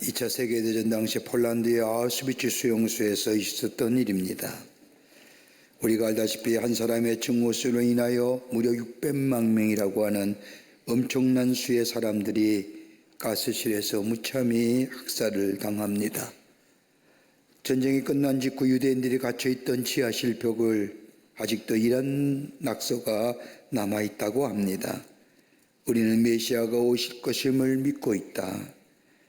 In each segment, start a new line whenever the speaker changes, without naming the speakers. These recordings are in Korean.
2차 세계대전 당시 폴란드의 아우슈비츠 수용소에서 있었던 일입니다. 우리가 알다시피 한 사람의 증오수로 인하여 무려 600만 명이라고 하는 엄청난 수의 사람들이 가스실에서 무참히 학살을 당합니다. 전쟁이 끝난 직후 유대인들이 갇혀있던 지하실 벽을 아직도 이런 낙서가 남아있다고 합니다. 우리는 메시아가 오실 것임을 믿고 있다.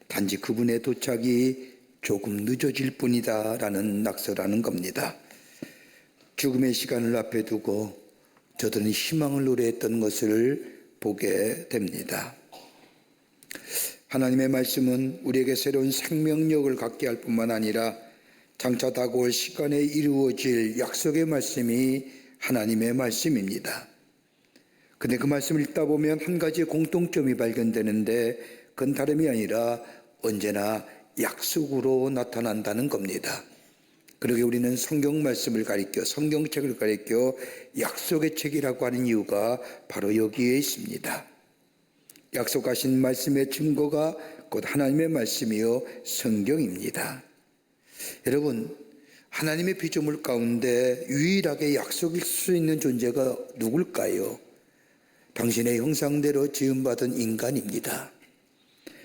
단지 그분의 도착이 조금 늦어질 뿐이다 라는 낙서라는 겁니다. 죽음의 시간을 앞에 두고 저들은 희망을 노래했던 것을 보게 됩니다. 하나님의 말씀은 우리에게 새로운 생명력을 갖게 할 뿐만 아니라 장차 다가올 시간에 이루어질 약속의 말씀이 하나님의 말씀입니다. 근데 그 말씀을 읽다 보면 한 가지의 공통점이 발견되는데 그건 다름이 아니라 언제나 약속으로 나타난다는 겁니다. 그러게 우리는 성경 말씀을 가리켜 성경책을 가리켜 약속의 책이라고 하는 이유가 바로 여기에 있습니다. 약속하신 말씀의 증거가 곧 하나님의 말씀이요 성경입니다. 여러분, 하나님의 피조물 가운데 유일하게 약속일 수 있는 존재가 누굴까요? 당신의 형상대로 지음받은 인간입니다.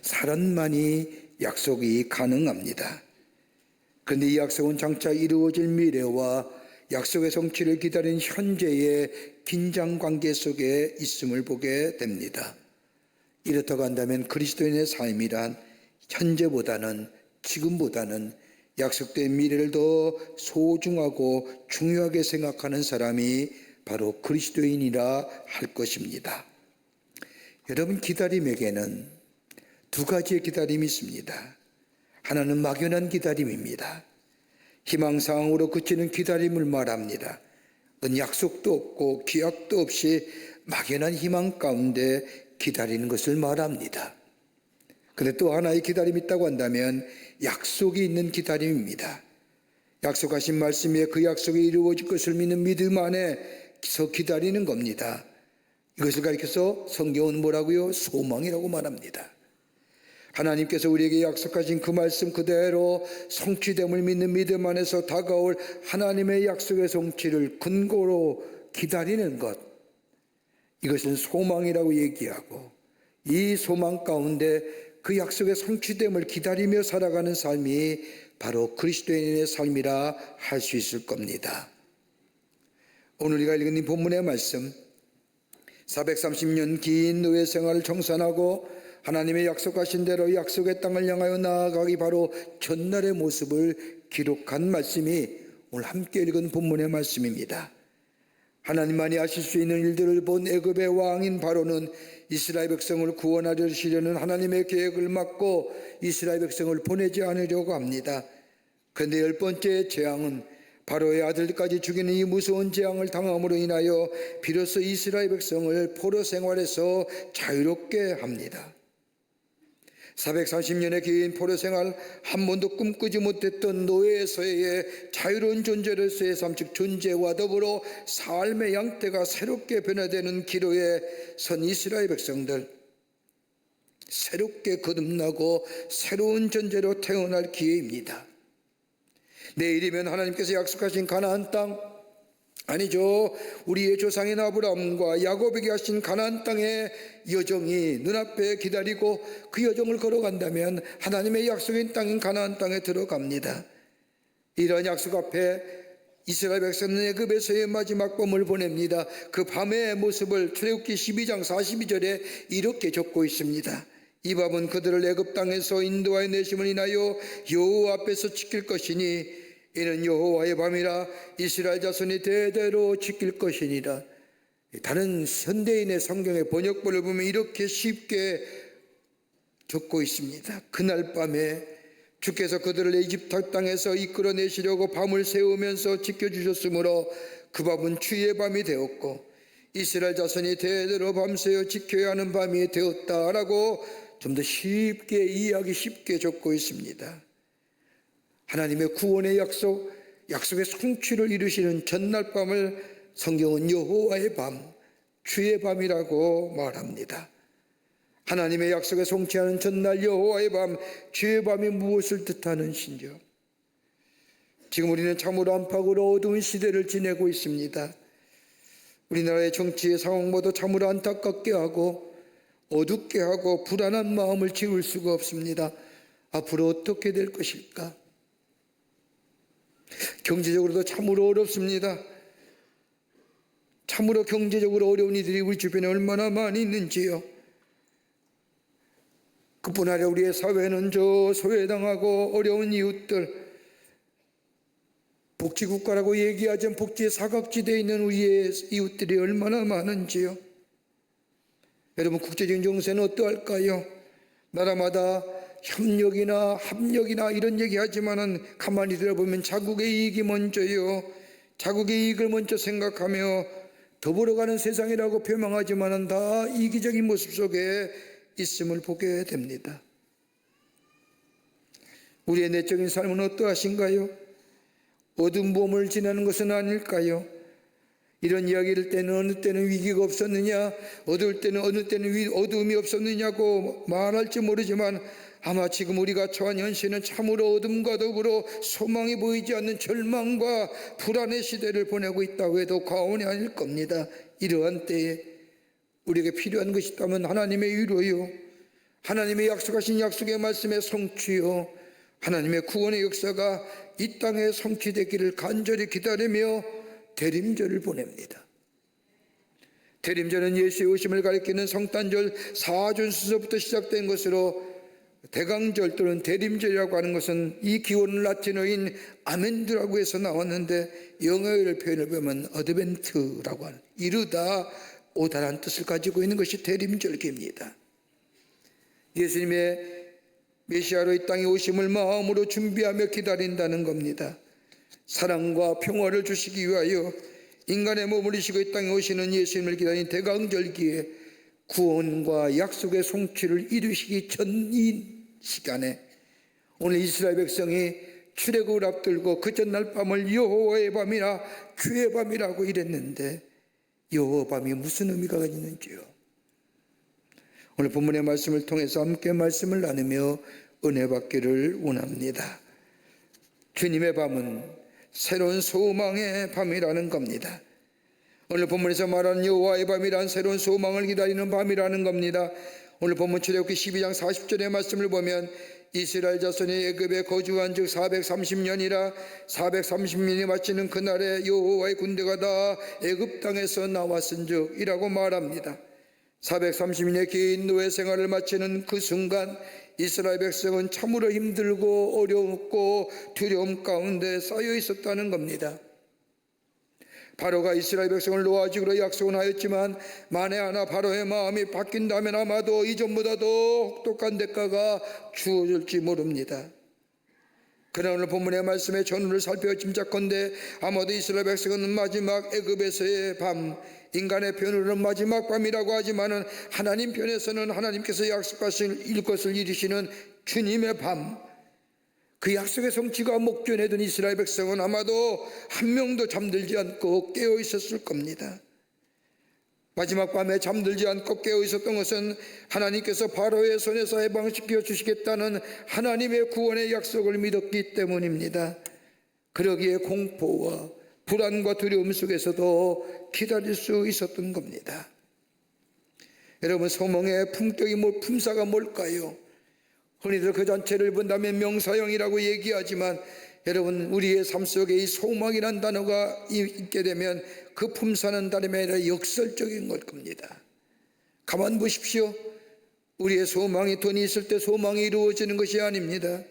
사람만이 약속이 가능합니다. 그런데 이 약속은 장차 이루어질 미래와 약속의 성취를 기다리는 현재의 긴장관계 속에 있음을 보게 됩니다. 이렇다고 한다면 그리스도인의 삶이란 현재보다는 지금보다는 약속된 미래를 더 소중하고 중요하게 생각하는 사람이 바로 그리스도인이라 할 것입니다. 여러분, 기다림에게는 두 가지의 기다림이 있습니다. 하나는 막연한 기다림입니다. 희망사항으로 그치는 기다림을 말합니다. 약속도 없고 기약도 없이 막연한 희망 가운데 기다리는 것을 말합니다. 그런데 또 하나의 기다림이 있다고 한다면 약속이 있는 기다림입니다. 약속하신 말씀에 그 약속이 이루어질 것을 믿는 믿음 안에서 기다리는 겁니다. 이것을 가리켜서 성경은 뭐라고요? 소망이라고 말합니다. 하나님께서 우리에게 약속하신 그 말씀 그대로 성취됨을 믿는 믿음 안에서 다가올 하나님의 약속의 성취를 근거로 기다리는 것, 이것은 소망이라고 얘기하고, 이 소망 가운데 그 약속의 성취됨을 기다리며 살아가는 삶이 바로 그리스도인의 삶이라 할 수 있을 겁니다. 오늘 우리가 읽은 이 본문의 말씀, 430년 긴 노예 생활을 청산하고 하나님의 약속하신 대로 약속의 땅을 향하여 나아가기 바로 전날의 모습을 기록한 말씀이 오늘 함께 읽은 본문의 말씀입니다. 하나님만이 하실 수 있는 일들을 본 애굽의 왕인 바로는 이스라엘 백성을 구원하려는 하나님의 계획을 막고 이스라엘 백성을 보내지 않으려고 합니다. 그런데 열 번째 재앙은 바로의 아들까지 죽이는 이 무서운 재앙을 당함으로 인하여 비로소 이스라엘 백성을 포로 생활에서 자유롭게 합니다. 430년의 긴 포로 생활, 한 번도 꿈꾸지 못했던 노예에서의 자유로운 존재로서의 삶, 즉 존재와 더불어 삶의 양태가 새롭게 변화되는 기로에 선 이스라엘 백성들, 새롭게 거듭나고 새로운 존재로 태어날 기회입니다. 내일이면 하나님께서 약속하신 가나안 땅, 아니죠, 우리의 조상인 아브라함과 야곱에게 하신 가나안 땅의 여정이 눈앞에 기다리고 그 여정을 걸어간다면 하나님의 약속인 땅인 가나안 땅에 들어갑니다. 이러한 약속 앞에 이스라엘 백성은 애굽에서의 마지막 밤을 보냅니다. 그 밤의 모습을 출애굽기 12장 42절에 이렇게 적고 있습니다. 이 밤은 그들을 애굽 땅에서 인도하여 내심을 인하여 여호와 앞에서 지킬 것이니 이는 여호와의 밤이라 이스라엘 자손이 대대로 지킬 것이니라. 다른 현대인의 성경의 번역본을 보면 이렇게 쉽게 적고 있습니다. 그날 밤에 주께서 그들을 이집트 땅에서 이끌어내시려고 밤을 새우면서 지켜주셨으므로 그 밤은 주의 밤이 되었고 이스라엘 자손이 대대로 밤새워 지켜야 하는 밤이 되었다라고 좀 더 쉽게 이해하기 쉽게 적고 있습니다. 하나님의 구원의 약속, 약속의 성취를 이루시는 전날 밤을 성경은 여호와의 밤, 주의 밤이라고 말합니다. 하나님의 약속에 성취하는 전날 여호와의 밤, 주의 밤이 무엇을 뜻하는신지요? 지금 우리는 참으로 안팎으로 어두운 시대를 지내고 있습니다. 우리나라의 정치의 상황보다 참으로 안타깝게 하고 어둡게 하고 불안한 마음을 지울 수가 없습니다. 앞으로 어떻게 될 것일까? 경제적으로도 참으로 어렵습니다. 참으로 경제적으로 어려운 이들이 우리 주변에 얼마나 많이 있는지요. 그뿐 아니라 우리의 사회는 저 소외당하고 어려운 이웃들, 복지국가라고 얘기하지만 복지의 사각지대에 있는 우리의 이웃들이 얼마나 많은지요. 여러분, 국제적인 정세는 어떠할까요? 나라마다 협력이나 합력이나 이런 얘기하지만은 가만히 들어보면 자국의 이익이 먼저요. 자국의 이익을 먼저 생각하며 더불어가는 세상이라고 표명하지만은 다 이기적인 모습 속에 있음을 보게 됩니다. 우리의 내적인 삶은 어떠하신가요? 어두운 봄을 지나는 것은 아닐까요? 이런 이야기를 때는 어느 때는 위기가 없었느냐, 어두울 때는 어느 때는 어두움이 없었느냐고 말할지 모르지만 아마 지금 우리가 처한 현실은 참으로 어둠과 더불어 소망이 보이지 않는 절망과 불안의 시대를 보내고 있다고 해도 과언이 아닐 겁니다. 이러한 때에 우리에게 필요한 것이 있다면 하나님의 위로요, 하나님의 약속하신 약속의 말씀의 성취요, 하나님의 구원의 역사가 이 땅에 성취되기를 간절히 기다리며 대림절을 보냅니다. 대림절은 예수의 오심을 가리키는 성탄절 사준수서부터 시작된 것으로 대강절 또는 대림절이라고 하는 것은 이 기원은 라틴어인 아멘드라고 해서 나왔는데 영어를 표현을 보면 어드벤트라고 하는 이르다 오다라는 뜻을 가지고 있는 것이 대림절기입니다. 예수님의 메시아로 이 땅에 오심을 마음으로 준비하며 기다린다는 겁니다. 사랑과 평화를 주시기 위하여 인간의 몸을 이시고 이 땅에 오시는 예수님을 기다린 대강절기에 구원과 약속의 성취를 이루시기 전인 시간에 오늘 이스라엘 백성이 출애굽을 앞들고 그 전날 밤을 여호와의 밤이나 주의 밤이라고 이랬는데 여호와 밤이 무슨 의미가 있는지요? 오늘 본문의 말씀을 통해서 함께 말씀을 나누며 은혜 받기를 원합니다. 주님의 밤은 새로운 소망의 밤이라는 겁니다. 오늘 본문에서 말하는 여호와의 밤이란 새로운 소망을 기다리는 밤이라는 겁니다. 오늘 본문 출애굽기 12장 40절의 말씀을 보면 이스라엘 자손이 애굽에 거주한 즉 430년이라 430년이 마치는 그날에 여호와의 군대가 다 애굽 땅에서 나왔은즉 이라고 말합니다. 430년의 긴 노예 생활을 마치는 그 순간 이스라엘 백성은 참으로 힘들고 어렵고 두려움 가운데 쌓여 있었다는 겁니다. 바로가 이스라엘 백성을 놓아주기로 약속은 하였지만 만에 하나 바로의 마음이 바뀐다면 아마도 이전보다 더 혹독한 대가가 주어질지 모릅니다. 그러나 오늘 본문의 말씀의 전후를 살펴 짐작컨대 아마도 이스라엘 백성은 마지막 애굽에서의 밤, 인간의 편으로는 마지막 밤이라고 하지만은 하나님 편에서는 하나님께서 약속하실 것을 이루시는 주님의 밤, 그 약속의 성취가 목전에 둔 이스라엘 백성은 아마도 한 명도 잠들지 않고 깨어 있었을 겁니다. 마지막 밤에 잠들지 않고 깨어 있었던 것은 하나님께서 바로의 손에서 해방시켜 주시겠다는 하나님의 구원의 약속을 믿었기 때문입니다. 그러기에 공포와 불안과 두려움 속에서도 기다릴 수 있었던 겁니다. 여러분, 소망의 품사가 뭘까요? 흔히들 그 자체를 본다면 명사형이라고 얘기하지만 여러분, 우리의 삶 속에 이 소망이란 단어가 있게 되면 그 품사는 다름이 아니라 역설적인 걸 겁니다. 가만 보십시오. 우리의 소망이 돈이 있을 때 소망이 이루어지는 것이 아닙니다.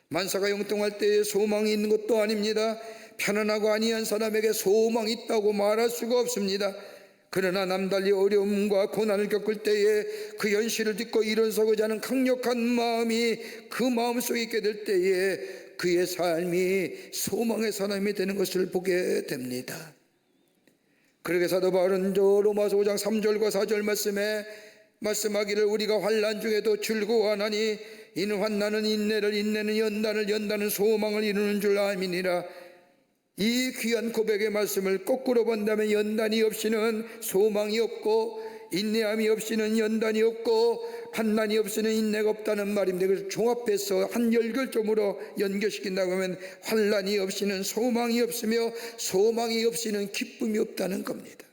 만사가 형통할 때에 소망이 있는 것도 아닙니다. 편안하고 안이한 사람에게 소망이 있다고 말할 수가 없습니다. 그러나 남달리 어려움과 고난을 겪을 때에 그 현실을 딛고 일어서고자 하는 강력한 마음이 그 마음속에 있게 될 때에 그의 삶이 소망의 사람이 되는 것을 보게 됩니다. 그러게 사도 바울은 로마서 5장 3절과 4절 말씀에 말씀하기를 우리가 환난 중에도 즐거워하나니 이는 환난은 인내를, 인내는 연단을, 연단은 소망을 이루는 줄 아미니라. 이 귀한 고백의 말씀을 거꾸로 본다면 연단이 없이는 소망이 없고 인내함이 없이는 연단이 없고 환난이 없이는 인내가 없다는 말입니다. 그래서 종합해서 한 열결점으로 연결시킨다고 하면 환난이 없이는 소망이 없으며 소망이 없이는 기쁨이 없다는 겁니다.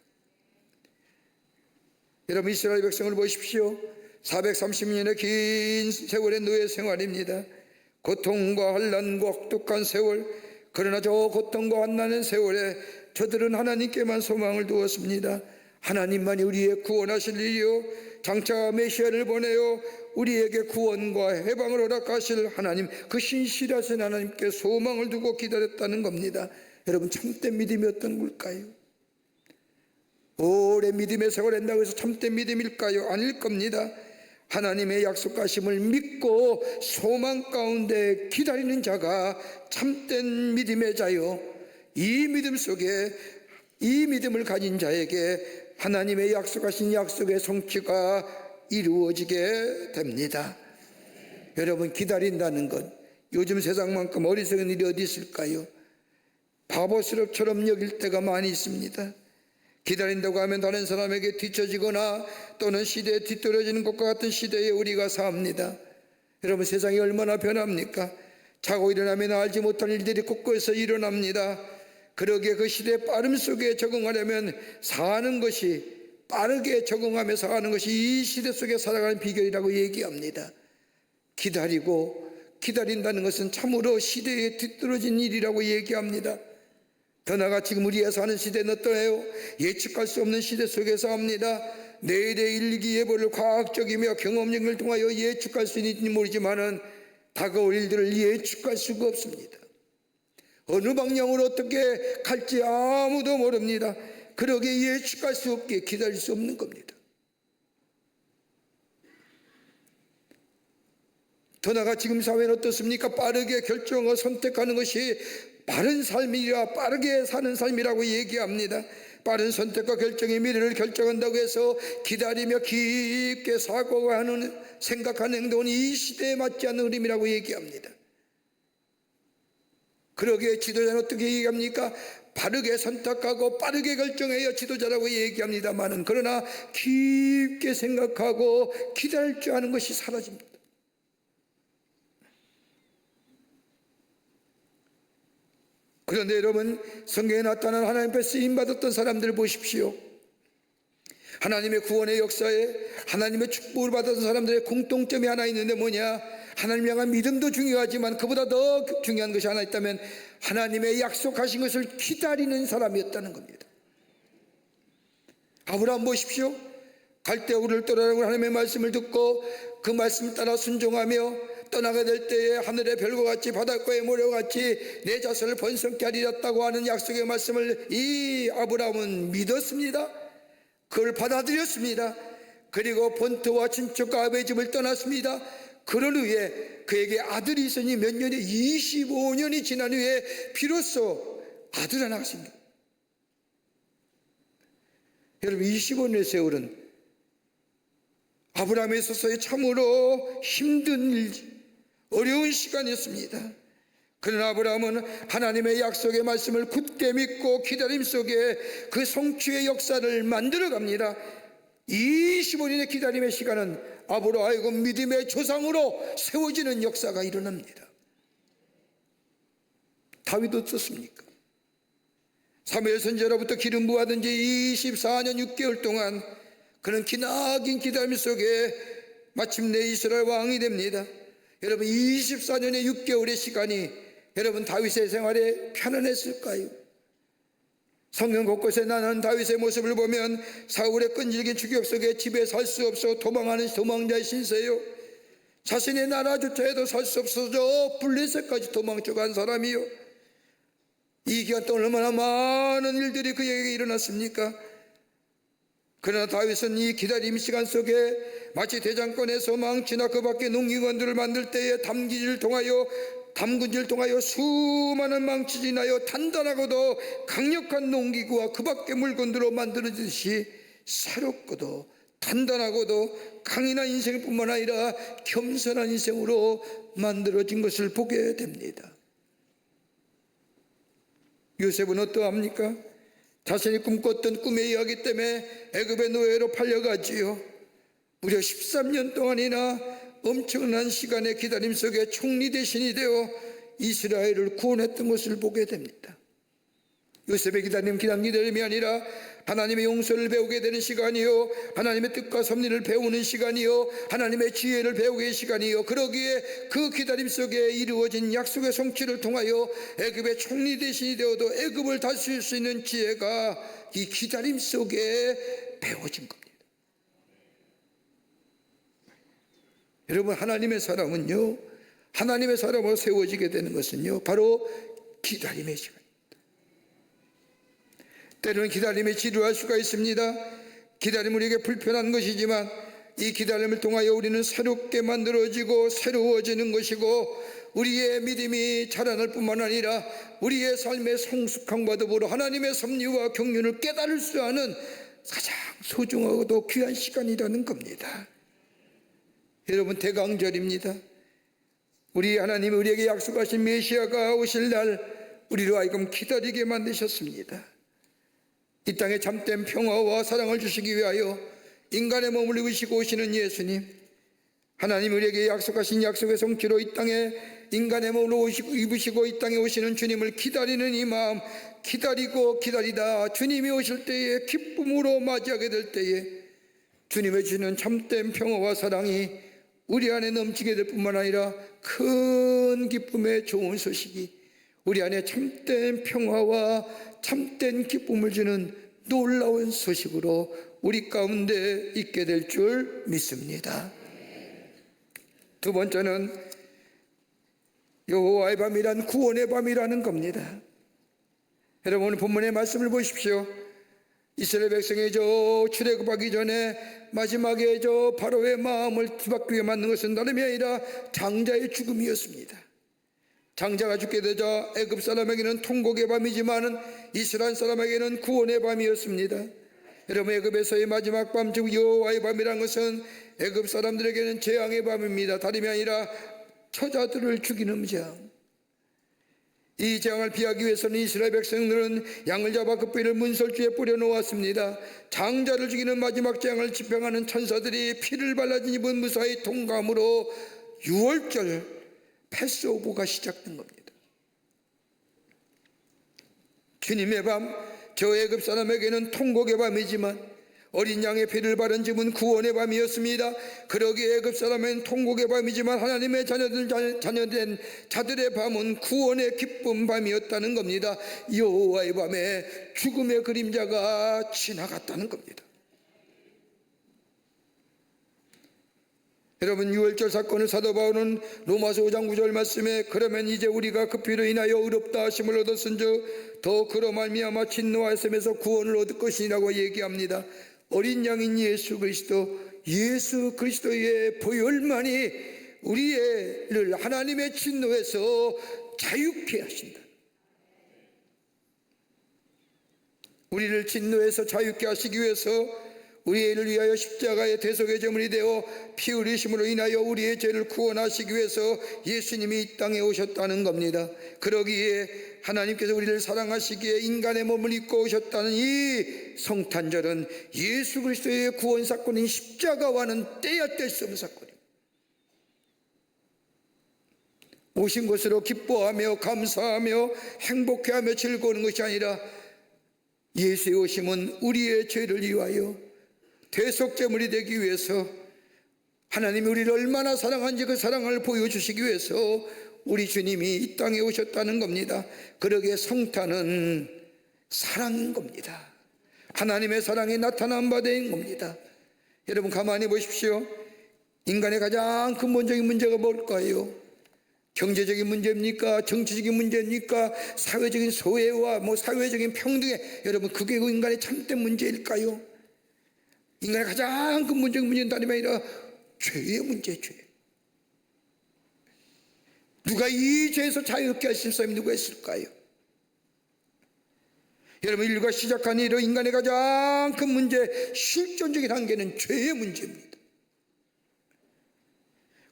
여러분, 이스라엘 백성을 보십시오. 430년의 긴 세월의 노예 생활입니다. 고통과 환난과 혹독한 세월, 그러나 저 고통과 환난의 세월에 저들은 하나님께만 소망을 두었습니다. 하나님만이 우리의 구원하실 일이요, 장차 메시아를 보내요 우리에게 구원과 해방을 허락하실 하나님, 그 신실하신 하나님께 소망을 두고 기다렸다는 겁니다. 여러분, 참된 믿음이 어떤 걸까요? 오래 믿음의 세월을 한다고 해서 참된 믿음일까요? 아닐 겁니다. 하나님의 약속하심을 믿고 소망 가운데 기다리는 자가 참된 믿음의 자요, 이 믿음 속에 이 믿음을 가진 자에게 하나님의 약속하신 약속의 성취가 이루어지게 됩니다. 여러분, 기다린다는 것, 요즘 세상만큼 어리석은 일이 어디 있을까요? 바보스럽처럼 여길 때가 많이 있습니다. 기다린다고 하면 다른 사람에게 뒤처지거나 또는 시대에 뒤떨어지는 것과 같은 시대에 우리가 삽니다. 여러분, 세상이 얼마나 변합니까? 자고 일어나면 알지 못할 일들이 곳곳에서 일어납니다. 그러기에 그 시대의 빠름 속에 적응하려면 사는 것이, 빠르게 적응하며 사는 것이 이 시대 속에 살아가는 비결이라고 얘기합니다. 기다린다는 것은 참으로 시대에 뒤떨어진 일이라고 얘기합니다. 더 나아가 지금 우리가 사는 시대는 어떠해요? 예측할 수 없는 시대 속에서 합니다. 내일의 일기예보를 과학적이며 경험적인 걸 통하여 예측할 수 있는지 모르지만은 다가올 일들을 예측할 수가 없습니다. 어느 방향으로 어떻게 갈지 아무도 모릅니다. 그러기에 예측할 수 없게 기다릴 수 없는 겁니다. 더 나아가 지금 사회는 어떻습니까? 빠르게 결정하고 선택하는 것이 바른 삶이라 빠르게 사는 삶이라고 얘기합니다. 빠른 선택과 결정이 미래를 결정한다고 해서 기다리며 깊게 사고하는, 생각하는 행동은 이 시대에 맞지 않는 흐름이라고 얘기합니다. 그러기에 지도자는 어떻게 얘기합니까? 바르게 선택하고 빠르게 결정해야 지도자라고 얘기합니다만은, 그러나 깊게 생각하고 기다릴 줄 아는 것이 사라집니다. 그런데 여러분, 성경에 나타난 하나님 앞에 쓰임받았던 사람들을 보십시오. 하나님의 구원의 역사에 하나님의 축복을 받았던 사람들의 공통점이 하나 있는데 뭐냐? 하나님 향한 믿음도 중요하지만 그보다 더 중요한 것이 하나 있다면 하나님의 약속하신 것을 기다리는 사람이었다는 겁니다. 아브라함 보십시오. 갈대우를 떠나라고 하나님의 말씀을 듣고 그 말씀 따라 순종하며 떠나게 될 때에 하늘의 별과 같이 바닷가의 모래와 같이 내 자손을 번성케 하리라고 하는 약속의 말씀을 이 아브라함은 믿었습니다. 그걸 받아들였습니다. 그리고 본토와 친척과 아버지의 집을 떠났습니다. 그런 후에 그에게 아들이 있으니 몇 년이 25년이 지난 후에 비로소 아들 하나가 생깁니다. 여러분, 25년의 세월은 아브라함에 있어서의 참으로 힘든 일, 어려운 시간이었습니다. 그러나 아브라함은 하나님의 약속의 말씀을 굳게 믿고 기다림 속에 그 성취의 역사를 만들어 갑니다. 25년의 기다림의 시간은 아브로 하여금 믿음의 조상으로 세워지는 역사가 일어납니다. 다윗 어떻습니까? 사무엘 선지자로부터 기름 부하던 지 24년 6개월 동안 그는 기나긴 기다림 속에 마침내 이스라엘 왕이 됩니다. 여러분, 24년의 6개월의 시간이 여러분 다윗의 생활에 편안했을까요? 성경 곳곳에 나는 다윗의 모습을 보면 사울의 끈질긴 추격 속에 집에 살 수 없어 도망하는 도망자의 신세요. 자신의 나라조차에도 살 수 없어져 블레셋까지 도망쳐간 사람이요. 이 기간 동안 얼마나 많은 일들이 그에게 일어났습니까? 그러나 다윗은 이 기다림 시간 속에 마치 대장간에서 망치나 그 밖에 농기관들을 만들 때에 담근질을 통하여 수많은 망치질이 나여 단단하고도 강력한 농기구와 그 밖의 물건들로 만들어지듯이 새롭고도 단단하고도 강인한 인생뿐만 아니라 겸손한 인생으로 만들어진 것을 보게 됩니다. 요셉은 어떠합니까? 자신이 꿈꿨던 꿈의 이야기 때문에 애굽의 노예로 팔려가지요. 무려 13년 동안이나 엄청난 시간의 기다림 속에 총리 대신이 되어 이스라엘을 구원했던 것을 보게 됩니다. 요셉의 기다림이 아니라 하나님의 용서를 배우게 되는 시간이요, 하나님의 뜻과 섭리를 배우는 시간이요, 하나님의 지혜를 배우게 시간이요, 그러기에 그 기다림 속에 이루어진 약속의 성취를 통하여 애굽의 총리 대신이 되어도 애굽을 다스릴 수 있는 지혜가 이 기다림 속에 배워진 겁니다. 여러분, 하나님의 사람은요, 하나님의 사람으로 세워지게 되는 것은요, 바로 기다림의 시간입니다. 때로는 기다림에 지루할 수가 있습니다. 기다림은 우리에게 불편한 것이지만 이 기다림을 통하여 우리는 새롭게 만들어지고 새로워지는 것이고, 우리의 믿음이 자라날 뿐만 아니라 우리의 삶의 성숙함과 더불어 하나님의 섭리와 경륜을 깨달을 수 있는 가장 소중하고도 귀한 시간이라는 겁니다. 여러분, 대강절입니다. 우리 하나님이 우리에게 약속하신 메시아가 오실 날 우리로 하여금 기다리게 만드셨습니다. 이 땅에 참된 평화와 사랑을 주시기 위하여 인간의 몸을 입으시고 오시는 예수님, 하나님 우리에게 약속하신 약속의 성취로 이 땅에 인간의 몸을 입으시고 이 땅에 오시는 주님을 기다리는 이 마음, 기다리고 기다리다 주님이 오실 때에 기쁨으로 맞이하게 될 때에 주님의 주는 참된 평화와 사랑이 우리 안에 넘치게 될 뿐만 아니라 큰 기쁨의 좋은 소식이 우리 안에 참된 평화와 참된 기쁨을 주는 놀라운 소식으로 우리 가운데 있게 될 줄 믿습니다. 두 번째는 여호와의 밤이란 구원의 밤이라는 겁니다. 여러분, 오늘 본문의 말씀을 보십시오. 이스라엘 백성이 저 출애굽하기 전에 마지막에 저 바로의 마음을 뒤바뀌게 만든 것은 다름이 아니라 장자의 죽음이었습니다. 장자가 죽게 되자 애굽 사람에게는 통곡의 밤이지만 이스라엘 사람에게는 구원의 밤이었습니다. 여러분, 애굽에서의 마지막 밤, 즉 여호와의 밤이란 것은 애굽 사람들에게는 재앙의 밤입니다. 다름이 아니라 처자들을 죽이는 재앙. 이 재앙을 피하기 위해서는 이스라엘 백성들은 양을 잡아 그 뼈를 문설주에 뿌려놓았습니다. 장자를 죽이는 마지막 재앙을 집행하는 천사들이 피를 발라진 입은 무사히 통과함으로 6월절 패스오버가 시작된 겁니다. 주님의 밤, 저 애굽 사람에게는 통곡의 밤이지만 어린 양의 피를 바른 집은 구원의 밤이었습니다. 그러기에 애굽 사람은 통곡의 밤이지만 하나님의 자녀된 자들의 밤은 구원의 기쁨 밤이었다는 겁니다. 여호와의 밤에 죽음의 그림자가 지나갔다는 겁니다. 여러분, 유월절 사건을 사도 바울은 로마서 5장 9절 말씀에 그러면 이제 우리가 그 피로 인하여 의롭다 하심을 얻었은즉 더 그로 말미암아 진노하심에서 구원을 얻을 것이라고 얘기합니다. 어린 양인 예수 그리스도의 보혈만이 우리를 하나님의 진노에서 자유케 하신다. 우리를 진노에서 자유케 하시기 위해서 우리의 일을 위하여 십자가의 대속의 제물이 되어 피 흘리심으로 인하여 우리의 죄를 구원하시기 위해서 예수님이 이 땅에 오셨다는 겁니다. 그러기에 하나님께서 우리를 사랑하시기에 인간의 몸을 입고 오셨다는 이 성탄절은 예수 그리스도의 구원 사건인 십자가와는 떼야 뗄 수 없는 사건입니다. 오신 것으로 기뻐하며 감사하며 행복해하며 즐거워하는 것이 아니라 예수의 오심은 우리의 죄를 위하여 대속제물이 되기 위해서 하나님이 우리를 얼마나 사랑한지 그 사랑을 보여주시기 위해서 우리 주님이 이 땅에 오셨다는 겁니다. 그러기에 성탄은 사랑인 겁니다. 하나님의 사랑이 나타난 바 된 겁니다. 여러분, 가만히 보십시오. 인간의 가장 근본적인 문제가 뭘까요? 경제적인 문제입니까? 정치적인 문제입니까? 사회적인 소외와 사회적인 평등에, 여러분, 그게 인간의 참된 문제일까요? 인간의 가장 근본적인 문제는 다름이 아니라 죄의 문제, 죄. 누가 이 죄에서 자유롭게 하실 사람이 누가 있을까요? 여러분, 인류가 시작한 이로 인간의 가장 큰 문제, 실존적인 한계는 죄의 문제입니다.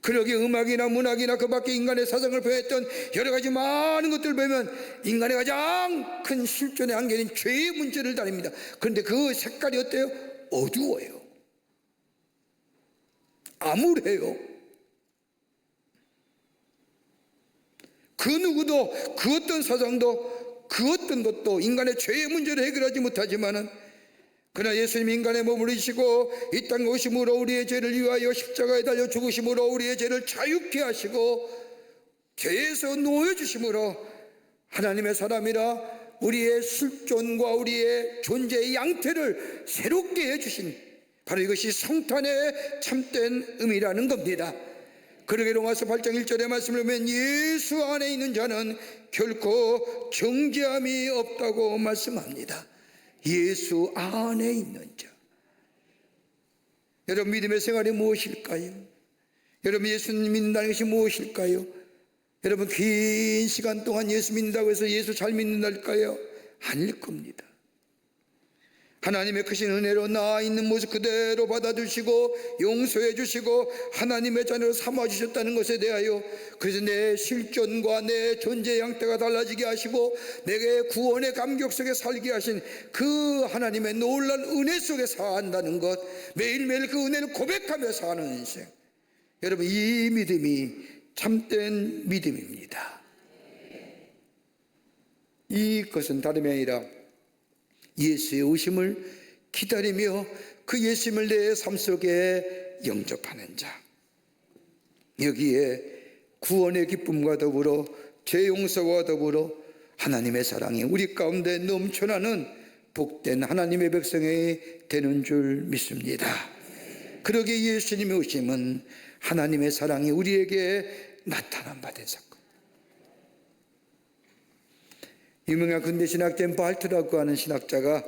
그러기 음악이나 문학이나 그 밖에 인간의 사상을 표현했던 여러 가지 많은 것들을 보면 인간의 가장 큰 실존의 한계는 죄의 문제를 다룹니다. 그런데 그 색깔이 어때요? 어두워요. 암울해요. 그 누구도 그 어떤 사상도 그 어떤 것도 인간의 죄의 문제를 해결하지 못하지만은, 그러나 예수님 인간의 몸을 입으시고 이 땅에 오심으로 우리의 죄를 위하여 십자가에 달려 죽으심으로 우리의 죄를 자유케 하시고 죄에서 놓여주심으로 하나님의 사람이라 우리의 실존과 우리의 존재의 양태를 새롭게 해주신, 바로 이것이 성탄의 참된 의미라는 겁니다. 그러게 로마서 8장 1절의 말씀을 보면 예수 안에 있는 자는 결코 정죄함이 없다고 말씀합니다. 예수 안에 있는 자. 여러분 믿음의 생활이 무엇일까요? 여러분 예수님 믿는다는 것이 무엇일까요? 여러분 긴 시간 동안 예수 믿는다고 해서 예수 잘 믿는다일까요? 아닐 겁니다. 하나님의 크신 은혜로 나 있는 모습 그대로 받아주시고 용서해 주시고 하나님의 자녀로 삼아주셨다는 것에 대하여, 그래서 내 실존과 내 존재의 양태가 달라지게 하시고 내게 구원의 감격 속에 살게 하신 그 하나님의 놀라운 은혜 속에 산다는 것, 매일매일 그 은혜를 고백하며 사는 인생, 여러분 이 믿음이 참된 믿음입니다. 이것은 다름이 아니라 예수의 오심을 기다리며 그 예수님을 내 삶 속에 영접하는 자, 여기에 구원의 기쁨과 더불어 죄 용서와 더불어 하나님의 사랑이 우리 가운데 넘쳐나는 복된 하나님의 백성이 되는 줄 믿습니다. 그러기에 예수님의 오심은 하나님의 사랑이 우리에게 나타난 바 된 사건. 유명한 근대 신학자인 발트라고 하는 신학자가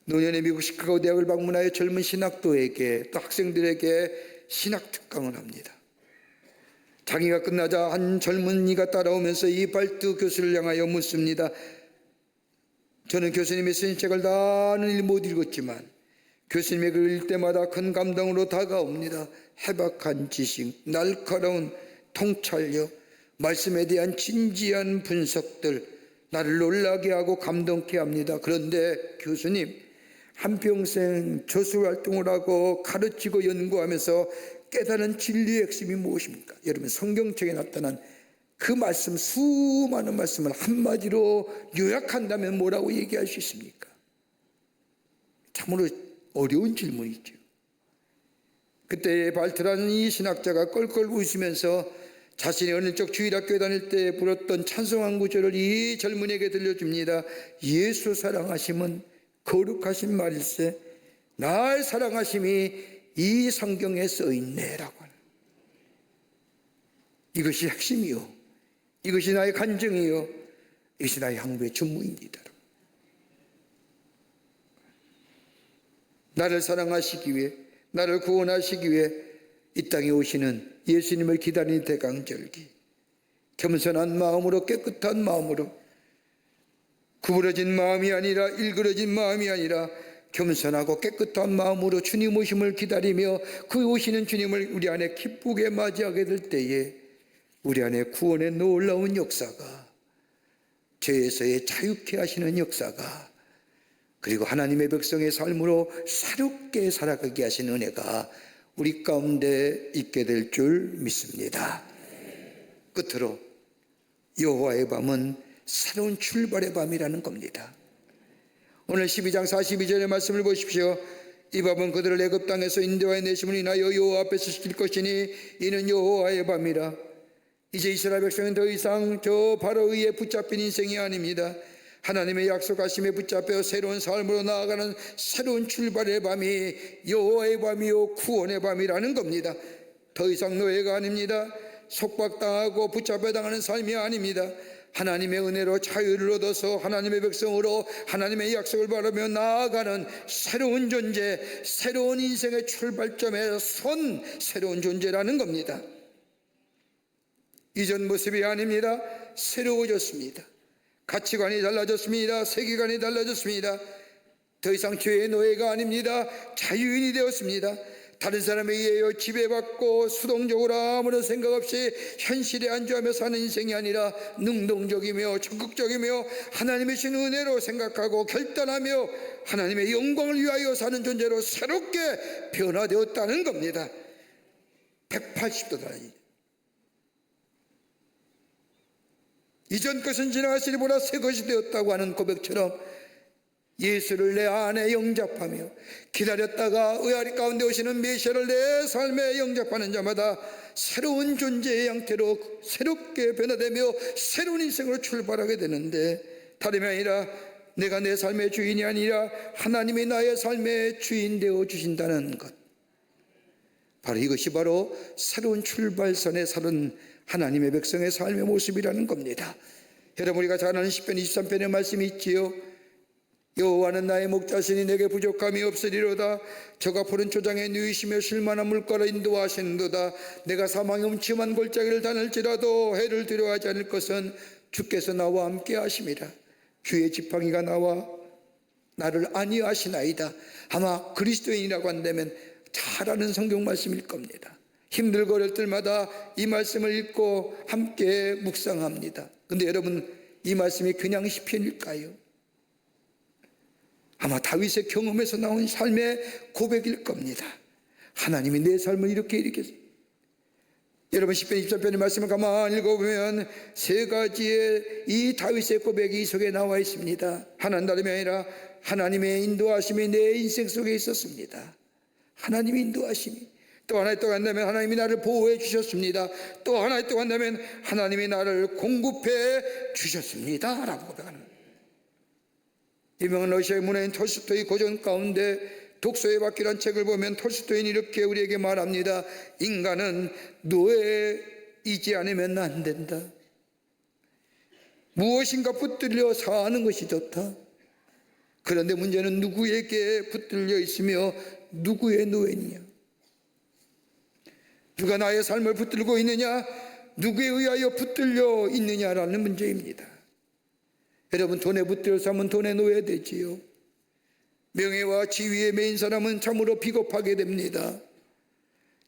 노년에 미국 시카고 대학을 방문하여 젊은 신학도에게 또 학생들에게 신학 특강을 합니다. 강의가 끝나자 한 젊은이가 따라오면서 이 발트 교수를 향하여 묻습니다. 저는 교수님이 쓰신 책을 다는 못 읽었지만 교수님의 글을 읽을 때마다 큰 감동으로 다가옵니다. 해박한 지식, 날카로운 통찰력, 말씀에 대한 진지한 분석들 나를 놀라게 하고 감동케 합니다. 그런데 교수님, 한평생 저술활동을 하고 가르치고 연구하면서 깨달은 진리의 핵심이 무엇입니까? 여러분 성경책에 나타난 그 말씀, 수많은 말씀을 한마디로 요약한다면 뭐라고 얘기할 수 있습니까? 참으로 어려운 질문이죠. 그때 발트라는 이 신학자가 껄껄 웃으면서 자신이 어릴 적 주일학교에 다닐 때 불었던 찬송한 구절을 이 젊은이에게 들려줍니다. 예수 사랑하심은 거룩하신 말일세 날 사랑하심이 이 성경에 써있네 라고 하는, 이것이 핵심이요, 이것이 나의 간증이요, 이것이 나의 항구의 전무입니다. 나를 사랑하시기 위해, 나를 구원하시기 위해 이 땅에 오시는 예수님을 기다리는 대강절기, 겸손한 마음으로, 깨끗한 마음으로, 구부러진 마음이 아니라, 일그러진 마음이 아니라 겸손하고 깨끗한 마음으로 주님 오심을 기다리며 그 오시는 주님을 우리 안에 기쁘게 맞이하게 될 때에 우리 안에 구원의 놀라운 역사가, 죄에서의 자유케 하시는 역사가, 그리고 하나님의 백성의 삶으로 새롭게 살아가게 하시는 은혜가 우리 가운데 있게 될 줄 믿습니다. 끝으로 여호와의 밤은 새로운 출발의 밤이라는 겁니다. 오늘 12장 42절의 말씀을 보십시오. 이 밤은 그들을 애굽 땅에서 인도하여 내심을 인하여 여호와 앞에서 지킬 것이니 이는 여호와의 밤이라. 이제 이스라엘 백성은 더 이상 저 바로의 붙잡힌 인생이 아닙니다. 하나님의 약속하심에 붙잡혀 새로운 삶으로 나아가는 새로운 출발의 밤이 여호와의 밤이요 구원의 밤이라는 겁니다. 더 이상 노예가 아닙니다. 속박당하고 붙잡혀 당하는 삶이 아닙니다. 하나님의 은혜로 자유를 얻어서 하나님의 백성으로 하나님의 약속을 바라며 나아가는 새로운 존재, 새로운 인생의 출발점에 선 새로운 존재라는 겁니다. 이전 모습이 아닙니다. 새로워졌습니다. 가치관이 달라졌습니다. 세계관이 달라졌습니다. 더 이상 죄의 노예가 아닙니다. 자유인이 되었습니다. 다른 사람에 의해 지배받고 수동적으로 아무런 생각 없이 현실에 안주하며 사는 인생이 아니라 능동적이며 적극적이며 하나님의 신 은혜로 생각하고 결단하며 하나님의 영광을 위하여 사는 존재로 새롭게 변화되었다는 겁니다. 180도 달라지. 이전 것은 지나가시니 보라 새 것이 되었다고 하는 고백처럼 예수를 내 안에 영접하며 기다렸다가 의아리 가운데 오시는 메시아를 내 삶에 영접하는 자마다 새로운 존재의 형태로 새롭게 변화되며 새로운 인생으로 출발하게 되는데, 다름이 아니라 내가 내 삶의 주인이 아니라 하나님이 나의 삶의 주인 되어 주신다는 것, 바로 이것이 바로 새로운 출발선에 서는 하나님의 백성의 삶의 모습이라는 겁니다. 여러분, 우리가 잘 아는 시편 23편의 말씀이 있지요. 여호와는 나의 목자시니 내게 부족함이 없으리로다. 저가 푸른 초장에 누이시며 쉴만한 물가로 인도하시는도다. 내가 사망의 음침한 골짜기를 다닐지라도 해를 두려워하지 않을 것은 주께서 나와 함께 하심이라. 주의 지팡이가 나와 나를 안위하시나이다. 아마 그리스도인이라고 한다면 잘 아는 성경 말씀일 겁니다. 힘들고 어릴 때마다 이 말씀을 읽고 함께 묵상합니다. 그런데 여러분, 이 말씀이 그냥 시편일까요? 아마 다윗의 경험에서 나온 삶의 고백일 겁니다. 하나님이 내 삶을 이렇게 일으켰어요. 여러분, 시편 23편의 말씀을 가만히 읽어보면 세 가지의 이 다윗의 고백이 이 속에 나와 있습니다. 하나는 다름이 아니라 하나님의 인도하심이 내 인생 속에 있었습니다. 하나님의 인도하심이. 또 하나에 또 간다면 하나님이 나를 보호해 주셨습니다. 또 하나에 또 간다면 하나님이 나를 공급해 주셨습니다 라고 고백하는 거예요. 유명한 러시아의 문화인 톨스토이 고전 가운데 독서의 바퀴란 책을 보면 톨스토이는 이렇게 우리에게 말합니다. 인간은 노예이지 않으면 안 된다. 무엇인가 붙들려 사는 것이 좋다. 그런데 문제는 누구에게 붙들려 있으며 누구의 노예냐? 누가 나의 삶을 붙들고 있느냐? 누구에 의하여 붙들려 있느냐라는 문제입니다. 여러분, 돈에 붙들려 사면 돈에 노예되지요. 명예와 지위에 매인 사람은 참으로 비겁하게 됩니다.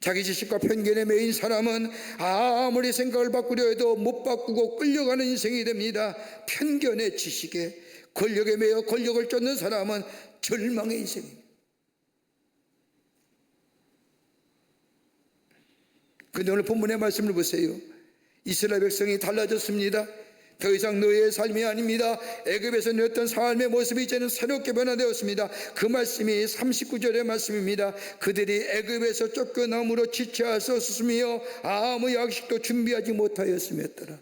자기 지식과 편견에 매인 사람은 아무리 생각을 바꾸려 해도 못 바꾸고 끌려가는 인생이 됩니다. 편견의 지식에 권력에 매여 권력을 쫓는 사람은 절망의 인생입니다. 그런데 오늘 본문의 말씀을 보세요. 이스라엘 백성이 달라졌습니다. 더 이상 노예의 삶이 아닙니다. 애굽에서 누렸던 삶의 모습이 이제는 새롭게 변화되었습니다. 그 말씀이 39절의 말씀입니다. 그들이 애굽에서 쫓겨남으로 지쳐하였으며 아무 양식도 준비하지 못하였음이었더라.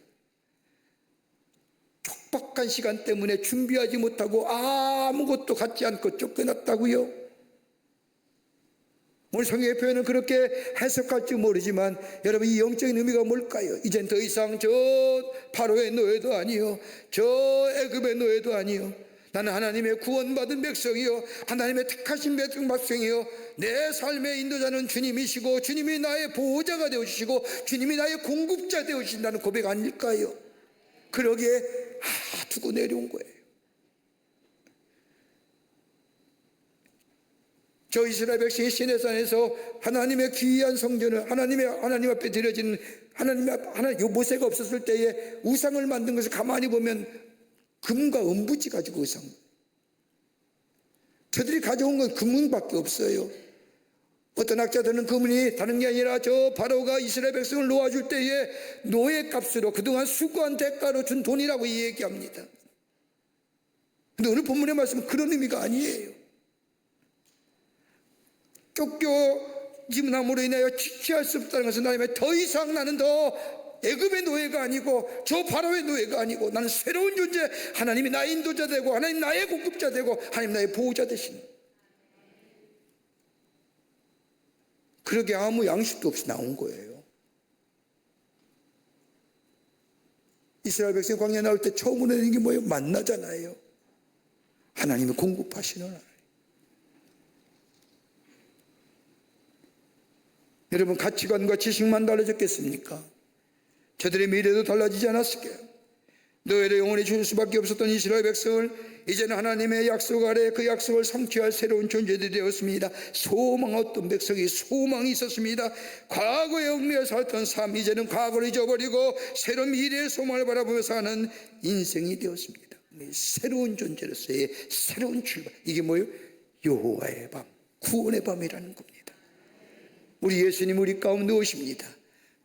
촉박한 시간 때문에 준비하지 못하고 아무것도 갖지 않고 쫓겨났다고요? 오늘 성경의 표현은 그렇게 해석할지 모르지만 여러분, 이 영적인 의미가 뭘까요? 이젠 더 이상 저 바로의 노예도 아니요, 저 애굽의 노예도 아니요, 나는 하나님의 구원받은 백성이요, 하나님의 택하신 백성이요, 내 삶의 인도자는 주님이시고 주님이 나의 보호자가 되어주시고 주님이 나의 공급자 되어주신다는 고백 아닐까요? 그러기에 두고 내려온 거예요. 저 이스라엘 백성이 시내산에서 하나님의 귀한 성전을 하나님 앞에 드려지는 하나님 모세가 없었을 때에 우상을 만든 것을 가만히 보면 금과 은부지 가지고 우상. 저들이 가져온 건 금은밖에 없어요. 어떤 학자들은 금은이 다른 게 아니라 저 바로가 이스라엘 백성을 놓아줄 때에 노예값으로 그동안 수고한 대가로 준 돈이라고 얘기합니다. 그런데 오늘 본문의 말씀은 그런 의미가 아니에요. 쫓겨짐으로 인하여 지체할 수 없다는 것은 하나님의 더 이상 나는 더 애굽의 노예가 아니고 저 바로의 노예가 아니고 나는 새로운 존재, 하나님이 나의 인도자 되고 하나님 나의 공급자 되고 하나님 나의 보호자 되신, 그러게 아무 양식도 없이 나온 거예요. 이스라엘 백성 광야에 나올 때 처음으로 되는 게 뭐예요? 만나잖아요. 하나님이 공급하시는 하나님. 여러분, 가치관과 지식만 달라졌겠습니까? 저들의 미래도 달라지지 않았을까요? 노예로 영원히 줄 수밖에 없었던 이스라엘 백성을 이제는 하나님의 약속 아래 그 약속을 성취할 새로운 존재들이 되었습니다. 소망, 어떤 백성이 소망이 있었습니다. 과거에 얽매여 살던 삶, 이제는 과거를 잊어버리고 새로운 미래의 소망을 바라보며 사는 인생이 되었습니다. 새로운 존재로서의 새로운 출발. 이게 뭐예요? 여호와의 밤, 구원의 밤이라는 겁니다. 우리 예수님 우리 가운데 오십니다.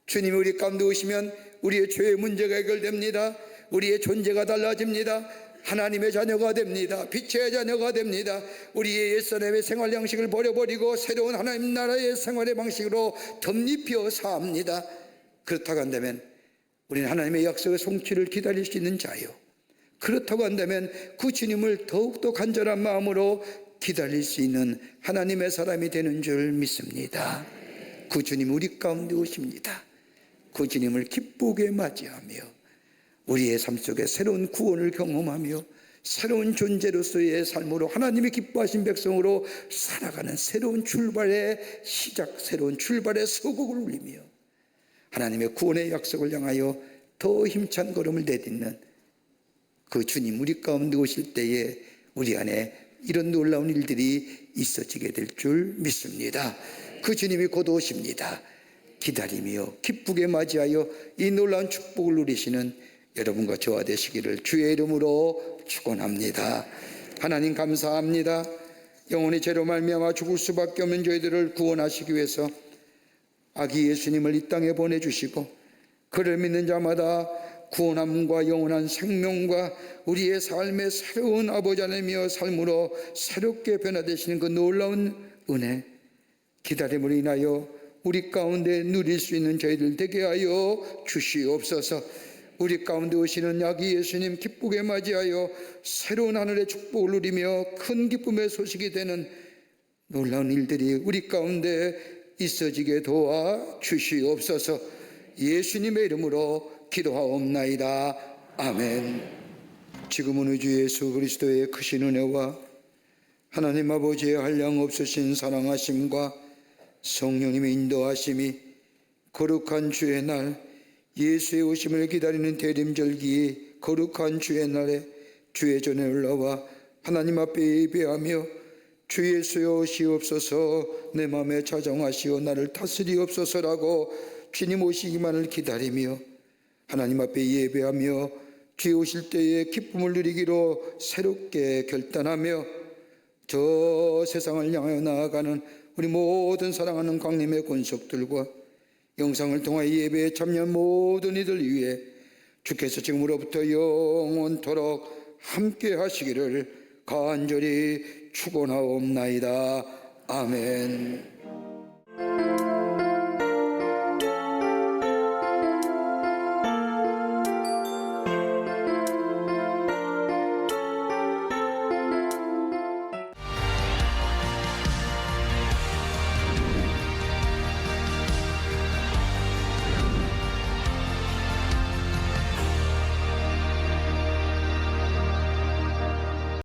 주님이 우리 가운데 오시면 우리의 죄의 문제가 해결됩니다. 우리의 존재가 달라집니다. 하나님의 자녀가 됩니다. 빛의 자녀가 됩니다. 우리의 옛사람의 생활 양식을 버려버리고 새로운 하나님 나라의 생활의 방식으로 덧입혀 삽니다. 그렇다고 한다면 우리는 하나님의 약속의 성취를 기다릴 수 있는 자요, 그렇다고 한다면 그 주님을 더욱더 간절한 마음으로 기다릴 수 있는 하나님의 사람이 되는 줄 믿습니다. 그 주님 우리 가운데 오십니다. 그 주님을 기쁘게 맞이하며 우리의 삶 속에 새로운 구원을 경험하며 새로운 존재로서의 삶으로 하나님이 기뻐하신 백성으로 살아가는 새로운 출발의 시작, 새로운 출발의 서곡을 울리며 하나님의 구원의 약속을 향하여 더 힘찬 걸음을 내딛는 그 주님 우리 가운데 오실 때에 우리 안에 이런 놀라운 일들이 있어지게 될 줄 믿습니다. 그 주님이 곧 오십니다. 기다리며 기쁘게 맞이하여 이 놀라운 축복을 누리시는 여러분과 저와 되시기를 주의 이름으로 축원합니다. 하나님 감사합니다. 영원히 죄로 말미암아 죽을 수밖에 없는 저희들을 구원하시기 위해서 아기 예수님을 이 땅에 보내주시고 그를 믿는 자마다 구원함과 영원한 생명과 우리의 삶의 새로운 아버지 하나님이여 삶으로 새롭게 변화되시는 그 놀라운 은혜, 기다림으로 인하여 우리 가운데 누릴 수 있는 저희들 되게 하여 주시옵소서. 우리 가운데 오시는 아기 예수님 기쁘게 맞이하여 새로운 하늘의 축복을 누리며 큰 기쁨의 소식이 되는 놀라운 일들이 우리 가운데 있어지게 도와 주시옵소서. 예수님의 이름으로 기도하옵나이다. 아멘. 지금은 우리 주 예수 그리스도의 크신 은혜와 하나님 아버지의 한량 없으신 사랑하심과 성령님의 인도하심이 거룩한 주의 날 예수의 오심을 기다리는 대림절기 거룩한 주의 날에 주의 전에 올라와 하나님 앞에 예배하며 주 예수여 오시옵소서, 내 마음에 자정하시어 나를 다스리옵소서라고 주님 오시기만을 기다리며 하나님 앞에 예배하며 주의 오실 때에 기쁨을 누리기로 새롭게 결단하며 저 세상을 향하여 나아가는 우리 모든 사랑하는 광림의 권속들과 영상을 통하여 예배에 참여한 모든 이들 위해 주께서 지금으로부터 영원토록 함께 하시기를 간절히 축원하옵나이다. 아멘.